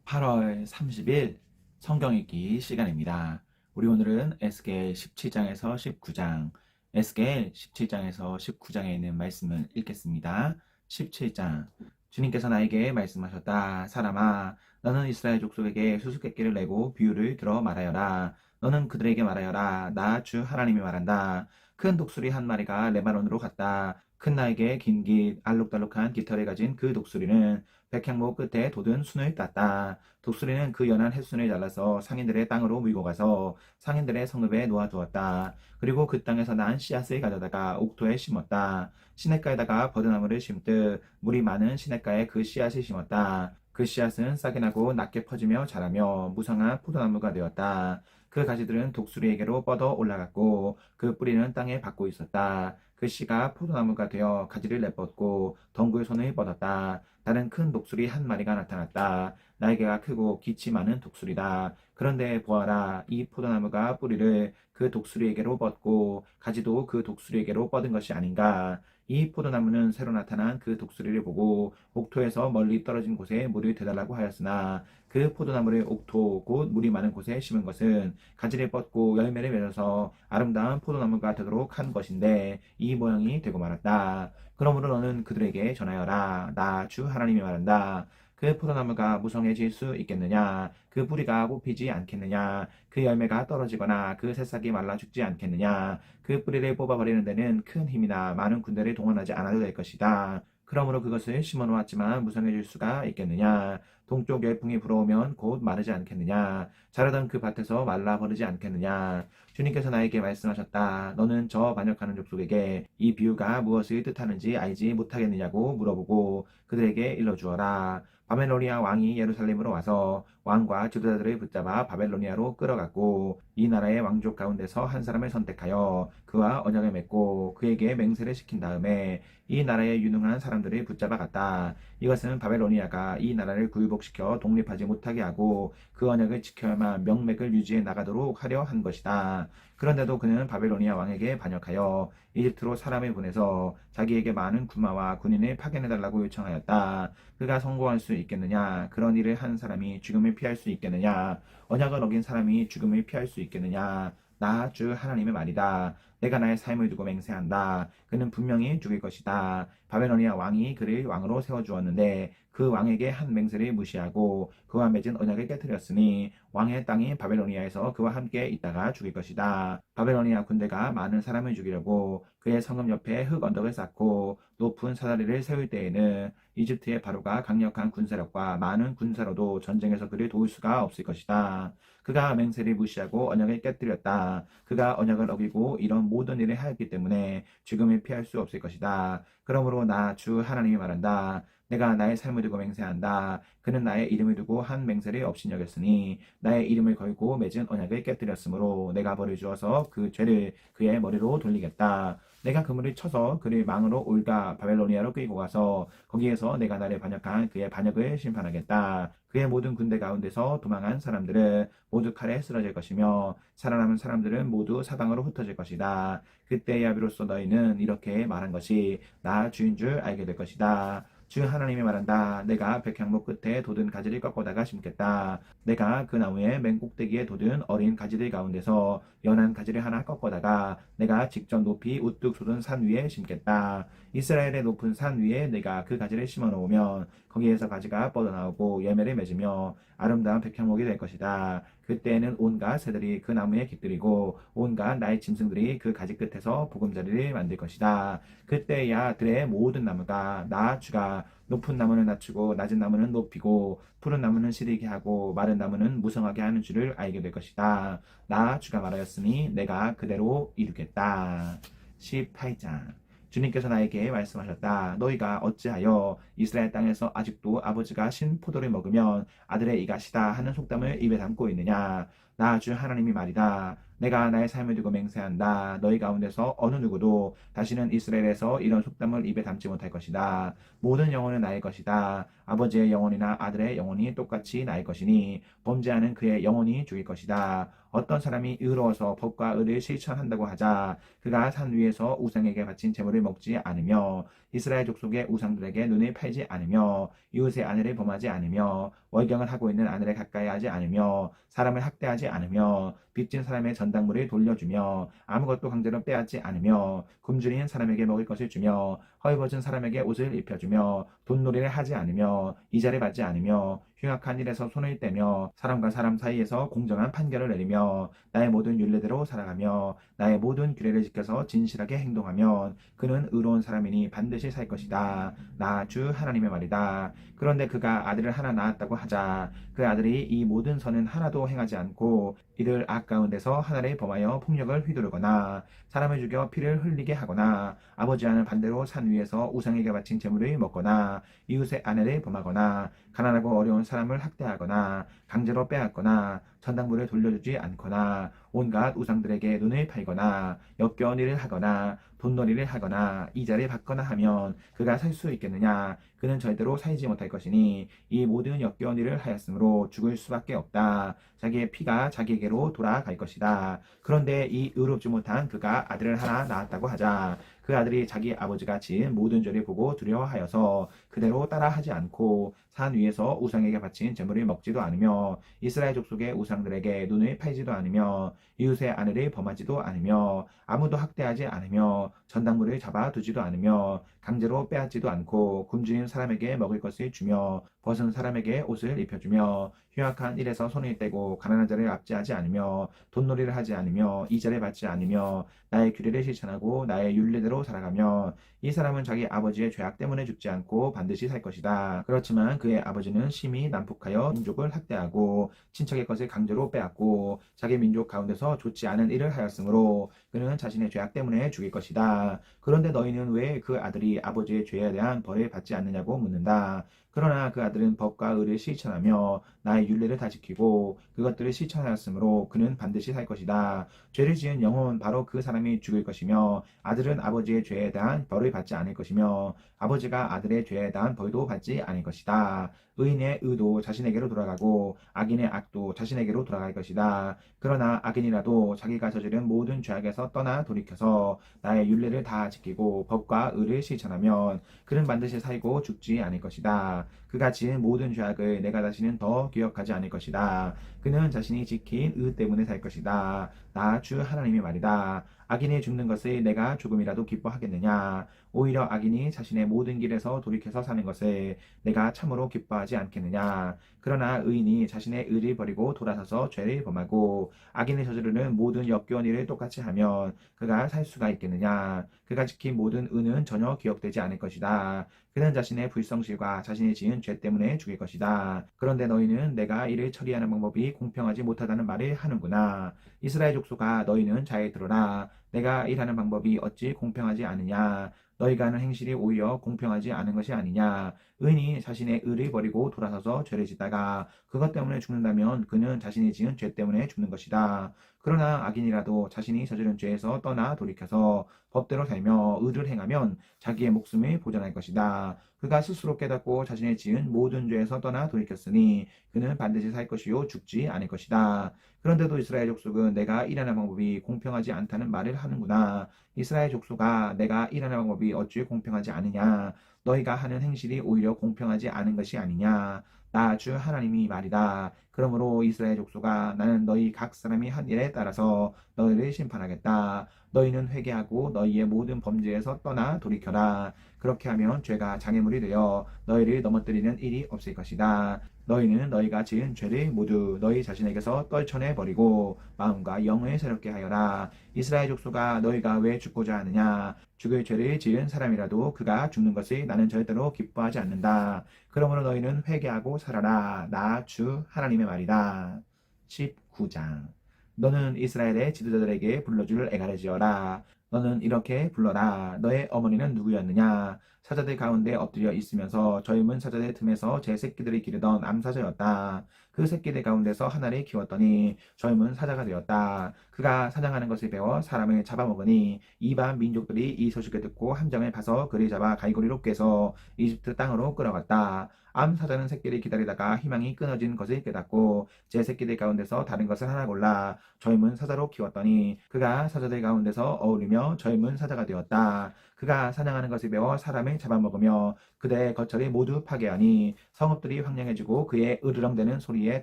8월 30일 성경 읽기 시간입니다. 우리 오늘은 에스겔 17장에서 19장, 에스겔 17장에서 19장에 있는 말씀을 읽겠습니다. 17장. 주님께서 나에게 말씀하셨다. 사람아, 너는 이스라엘 족속에게 수수께끼를 내고 비유를 들어 말하여라. 너는 그들에게 말하여라. 나 주 하나님이 말한다. 큰 독수리 한 마리가 레바논으로 갔다. 큰 나에게 긴 깃, 알록달록한 깃털을 가진 그 독수리는 백향목 끝에 돋은 순을 땄다. 독수리는 그 연한 햇순을 잘라서 상인들의 땅으로 밀고 가서 상인들의 성읍에 놓아두었다. 그리고 그 땅에서 난 씨앗을 가져다가 옥토에 심었다. 시냇가에다가 버드나무를 심듯 물이 많은 시냇가에 그 씨앗을 심었다. 그 씨앗은 싹이 나고 낮게 퍼지며 자라며 무성한 포도나무가 되었다. 그 가지들은 독수리에게로 뻗어 올라갔고 그 뿌리는 땅에 박고 있었다. 그 씨가 포도나무가 되어 가지를 내뻗고 덩굴 손을 뻗었다. 다른 큰 독수리 한 마리가 나타났다. 날개가 크고 기치 많은 독수리다. 그런데 보아라, 이 포도나무가 뿌리를 그 독수리에게로 뻗고 가지도 그 독수리에게로 뻗은 것이 아닌가. 이 포도나무는 새로 나타난 그 독수리를 보고 옥토에서 멀리 떨어진 곳에 물을 대달라고 하였으나 그 포도나무를 옥토 곧 물이 많은 곳에 심은 것은 가지를 뻗고 열매를 맺어서 아름다운 포도나무가 되도록 한 것인데 이 모양이 되고 말았다. 그러므로 너는 그들에게 전하여라. 나 주 하나님이 말한다. 그 포도나무가 무성해질 수 있겠느냐? 그 뿌리가 뽑히지 않겠느냐? 그 열매가 떨어지거나 그 새싹이 말라 죽지 않겠느냐? 그 뿌리를 뽑아버리는 데는 큰 힘이나 많은 군대를 동원하지 않아도 될 것이다. 그러므로 그것을 심어 놓았지만 무성해질 수가 있겠느냐? 동쪽 열풍이 불어오면 곧 마르지 않겠느냐? 자라던 그 밭에서 말라 버리지 않겠느냐? 주님께서 나에게 말씀하셨다. 너는 저 반역하는 족속에게 이 비유가 무엇을 뜻하는지 알지 못하겠느냐고 물어보고 그들에게 일러주어라. 바벨로니아 왕이 예루살렘으로 와서 왕과 지도자들을 붙잡아 바벨로니아로 끌어갔고 이 나라의 왕족 가운데서 한 사람을 선택하여 그와 언약을 맺고 그에게 맹세를 시킨 다음에 이 나라의 유능한 사람들을 붙잡아 갔다. 이것은 바벨로니아가 이 나라를 굴복시켜 독립하지 못하게 하고 그 언약을 지켜야만 명맥을 유지해 나가도록 하려 한 것이다. 그런데도 그는 바벨로니아 왕에게 반역하여 이집트로 사람을 보내서 자기에게 많은 군마와 군인을 파견해달라고 요청하였다. 그가 성공할 수 있겠느냐? 그런 일을 한 사람이 죽음을 피할 수 있겠느냐? 언약을 어긴 사람이 죽음을 피할 수 있겠느냐? 나 주 하나님의 말이다. 내가 나의 삶을 두고 맹세한다. 그는 분명히 죽일 것이다. 바벨로니아 왕이 그를 왕으로 세워주었는데 그 왕에게 한 맹세를 무시하고 그와 맺은 언약을 깨뜨렸으니 왕의 땅이 바벨로니아에서 그와 함께 있다가 죽일 것이다. 바벨로니아 군대가 많은 사람을 죽이려고 그의 성읍 옆에 흙 언덕을 쌓고 높은 사다리를 세울 때에는 이집트의 바로가 강력한 군사력과 많은 군사로도 전쟁에서 그를 도울 수가 없을 것이다. 그가 맹세를 무시하고 언약을 깨뜨렸다. 그가 언약을 어기고 이런 모든 일을 하였기 때문에 죽음을 피할 수 없을 것이다. 그러므로 나 주 하나님이 말한다. 내가 나의 삶을 두고 맹세한다. 그는 나의 이름을 두고 한 맹세를 없이 여겼으니 나의 이름을 걸고 맺은 언약을 깨뜨렸으므로 내가 벌을 주어서 그 죄를 그의 머리로 돌리겠다. 내가 그물을 쳐서 그를 망으로 올가 바벨로니아로 끌고 가서 거기에서 내가 나를 반역한 그의 반역을 심판하겠다. 그의 모든 군대 가운데서 도망한 사람들은 모두 칼에 쓰러질 것이며 살아남은 사람들은 모두 사방으로 흩어질 것이다. 그때야 비로소 너희는 이렇게 말한 것이 나 주인 줄 알게 될 것이다. 주 하나님이 말한다. 내가 백향목 끝에 돋은 가지를 꺾어다가 심겠다. 내가 그 나무의 맨 꼭대기에 돋은 어린 가지들 가운데서 연한 가지를 하나 꺾어다가 내가 직접 높이 우뚝 솟은 산 위에 심겠다. 이스라엘의 높은 산 위에 내가 그 가지를 심어 놓으면 거기에서 가지가 뻗어나오고 열매를 맺으며 아름다운 백향목이 될 것이다. 그때에는 온갖 새들이 그 나무에 깃들이고 온갖 나의 짐승들이 그 가지 끝에서 보금자리를 만들 것이다. 그때야 들의 모든 나무가 나 주가 높은 나무는 낮추고 낮은 나무는 높이고 푸른 나무는 시리게 하고 마른 나무는 무성하게 하는 줄을 알게 될 것이다. 나 주가 말하였으니 내가 그대로 이루겠다. 18장. 주님께서 나에게 말씀하셨다. 너희가 어찌하여 이스라엘 땅에서 아직도 아버지가 신 포도를 먹으면 아들의 이가 시다 하는 속담을 입에 담고 있느냐? 나 주 하나님이 말이다. 내가 나의 삶을 두고 맹세한다. 너희 가운데서 어느 누구도 다시는 이스라엘에서 이런 속담을 입에 담지 못할 것이다. 모든 영혼은 나의 것이다. 아버지의 영혼이나 아들의 영혼이 똑같이 나의 것이니 범죄하는 그의 영혼이 죽일 것이다. 어떤 사람이 의로워서 법과 의를 실천한다고 하자 그가 산 위에서 우상에게 바친 제물을 먹지 않으며 이스라엘 족속의 우상들에게 눈을 팔지 않으며 이웃의 아내를 범하지 않으며 월경을 하고 있는 아내를 가까이 하지 않으며 사람을 학대하지 않으며 빚진 사람의 전당물을 돌려주며 아무것도 강제로 빼앗지 않으며 굶주린 사람에게 먹을 것을 주며 허위벗은 사람에게 옷을 입혀주며 돈놀이를 하지 않으며 이자를 받지 않으며 흉악한 일에서 손을 떼며 사람과 사람 사이에서 공정한 판결을 내리며 나의 모든 율례대로 살아가며 나의 모든 규례를 지켜서 진실하게 행동하면 그는 의로운 사람이니 반드시 살 것이다. 나 주 하나님의 말이다. 그런데 그가 아들을 하나 낳았다고 하자 그 아들이 이 모든 선은 하나도 행하지 않고 이들 악 가운데서 하나를 범하여 폭력을 휘두르거나 사람을 죽여 피를 흘리게 하거나 아버지와는 반대로 산 위에서 우상에게 바친 재물을 먹거나 이웃의 아내를 범하거나 가난하고 어려운 사람을 학대하거나 강제로 빼앗거나 전당물을 돌려주지 않거나 온갖 우상들에게 눈을 팔거나 역겨운 일을 하거나 돈놀이를 하거나 이자를 받거나 하면 그가 살 수 있겠느냐? 그는 절대로 살지 못할 것이니 이 모든 역겨운 일을 하였으므로 죽을 수밖에 없다. 자기의 피가 자기에게로 돌아갈 것이다. 그런데 이 의롭지 못한 그가 아들을 하나 낳았다고 하자 그 아들이 자기 아버지가 지은 모든 죄를 보고 두려워하여서 그대로 따라하지 않고 산 위에서 우상에게 바친 제물을 먹지도 않으며 이스라엘 족속의 우상들에게 눈을 팔지도 않으며 이웃의 아내를 범하지도 않으며 아무도 학대하지 않으며 전당물을 잡아두지도 않으며 강제로 빼앗지도 않고 굶주린 사람에게 먹을 것을 주며 벗은 사람에게 옷을 입혀주며 흉악한 일에서 손을 떼고 가난한 자를 압제하지 않으며 돈놀이를 하지 않으며 이자를 받지 않으며 나의 규례를 실천하고 나의 율례대로 살아가며 이 사람은 자기 아버지의 죄악 때문에 죽지 않고 반드시 살 것이다. 그렇지만 그의 아버지는 심히 난폭하여 민족을 학대하고 친척의 것을 강제로 빼앗고 자기 민족 가운데서 좋지 않은 일을 하였으므로 그는 자신의 죄악 때문에 죽일 것이다. 그런데 너희는 왜 그 아들이 아버지의 죄에 대한 벌을 받지 않느냐고 묻는다. 그러나 그 아들은 법과 의를 실천하며 나의 율례를 다 지키고 그것들을 실천하였으므로 그는 반드시 살 것이다. 죄를 지은 영혼 바로 그 사람이 죽을 것이며 아들은 아버지의 죄에 대한 벌을 받지 않을 것이며 아버지가 아들의 죄에 대한 벌도 받지 않을 것이다. 의인의 의도 자신에게로 돌아가고 악인의 악도 자신에게로 돌아갈 것이다. 그러나 악인이라도 자기가 저지른 모든 죄악에서 떠나 돌이켜서 나의 율례를 다 지키고 법과 의를 실천하면 그는 반드시 살고 죽지 않을 것이다. 그가 지은 모든 죄악을 내가 다시는 더 기억하지 않을 것이다. 그는 자신이 지킨 의 때문에 살 것이다. 나 주 하나님의 말이다. 악인이 죽는 것을 내가 조금이라도 기뻐하겠느냐? 오히려 악인이 자신의 모든 길에서 돌이켜서 사는 것을 내가 참으로 기뻐하지 않겠느냐? 그러나 의인이 자신의 의를 버리고 돌아서서 죄를 범하고 악인이 저지르는 모든 역겨운 일을 똑같이 하면 그가 살 수가 있겠느냐? 그가 지킨 모든 의는 전혀 기억되지 않을 것이다. 그는 자신의 불성실과 자신이 지은 죄 때문에 죽일 것이다. 그런데 너희는 내가 이를 처리하는 방법이 공평하지 못하다는 말을 하는구나. 이스라엘 족속아 너희는 잘 들어라. 내가 일하는 방법이 어찌 공평하지 않으냐. 너희가 하는 행실이 오히려 공평하지 않은 것이 아니냐. 의인이 자신의 의를 버리고 돌아서서 죄를 짓다가 그것 때문에 죽는다면 그는 자신이 지은 죄 때문에 죽는 것이다. 그러나 악인이라도 자신이 저지른 죄에서 떠나 돌이켜서 법대로 살며 의를 행하면 자기의 목숨을 보존할 것이다. 그가 스스로 깨닫고 자신의 지은 모든 죄에서 떠나 돌이켰으니 그는 반드시 살 것이요 죽지 않을 것이다. 그런데도 이스라엘 족속은 내가 일하는 방법이 공평하지 않다는 말을 하는구나. 이스라엘 족속아 내가 일하는 방법이 어찌 공평하지 않으냐. 너희가 하는 행실이 오히려 공평하지 않은 것이 아니냐. 나 주 하나님이 말이다. 그러므로 이스라엘 족속아 나는 너희 각 사람이 한 일에 따라서 너희를 심판하겠다. 너희는 회개하고 너희의 모든 범죄에서 떠나 돌이켜라. 그렇게 하면 죄가 장애물이 되어 너희를 넘어뜨리는 일이 없을 것이다. 너희는 너희가 지은 죄를 모두 너희 자신에게서 떨쳐내 버리고 마음과 영을 새롭게 하여라. 이스라엘 족속아 너희가 왜 죽고자 하느냐. 죽을 죄를 지은 사람이라도 그가 죽는 것을 나는 절대로 기뻐하지 않는다. 그러므로 너희는 회개하고 살아라. 나 주 하나님의 말이다. 19장 너는 이스라엘의 지도자들에게 불러줄 애가를 지어라. 너는 이렇게 불러라. 너의 어머니는 누구였느냐? 사자들 가운데 엎드려 있으면서 젊은 사자들 틈에서 제 새끼들이 기르던 암사자였다. 그 새끼들 가운데서 하나를 키웠더니 젊은 사자가 되었다. 그가 사냥하는 것을 배워 사람을 잡아먹으니 이방 민족들이 이 소식을 듣고 함정을 파서 그를 잡아 갈고리로 꿰서 이집트 땅으로 끌어갔다. 암 사자는 새끼를 기다리다가 희망이 끊어진 것을 깨닫고 제 새끼들 가운데서 다른 것을 하나 골라 젊은 사자로 키웠더니 그가 사자들 가운데서 어울리며 젊은 사자가 되었다. 그가 사냥하는 것을 배워 사람을 잡아먹으며 그대의 거처를 모두 파괴하니 성읍들이 황량해지고 그의 으르렁대는 소리에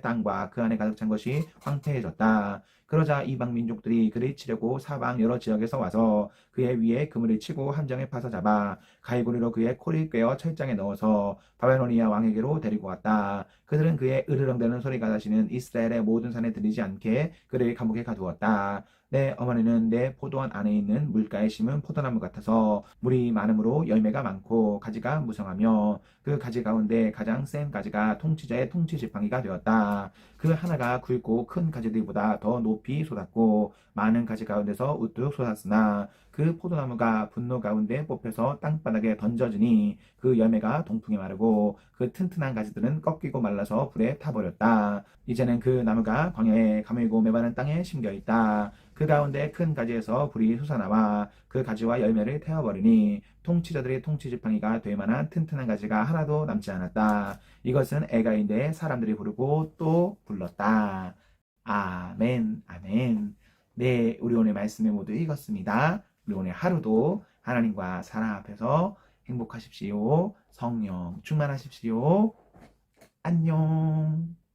땅과 그 안에 가득 찬 것이 황폐해졌다. 그러자 이방 민족들이 그를 치려고 사방 여러 지역에서 와서 그의 위에 그물을 치고 함정에 파서 잡아 갈고리로 그의 코를 꿰어 철장에 넣어서 바벨로니아 왕에게로 데리고 왔다. 그들은 그의 으르렁대는 소리가 나시는 이스라엘의 모든 산에 들리지 않게 그를 감옥에 가두었다. 내 어머니는 내 포도원 안에 있는 물가에 심은 포도나무 같아서 물이 많음으로 열매가 많고 가지가 무성하며 그 가지 가운데 가장 센 가지가 통치자의 통치지팡이가 되었다. 그 하나가 굵고 큰 가지들보다 더 높이 솟았고 많은 가지 가운데서 우뚝 솟았으나 그 포도나무가 분노 가운데 뽑혀서 땅바닥에 던져지니 그 열매가 동풍에 마르고 그 튼튼한 가지들은 꺾이고 말라서 불에 타버렸다. 이제는 그 나무가 광야에 가물고 메마른 땅에 심겨 있다. 그 가운데 큰 가지에서 불이 솟아나와 그 가지와 열매를 태워버리니 통치자들의 통치지팡이가 될 만한 튼튼한 가지가 하나도 남지 않았다. 이것은 애가인데 사람들이 부르고 또 불렀다. 아멘, 아멘. 네, 우리 오늘 말씀을 모두 읽었습니다. 우리 오늘 하루도 하나님과 사랑 앞에서 행복하십시오. 성령 충만하십시오. 안녕.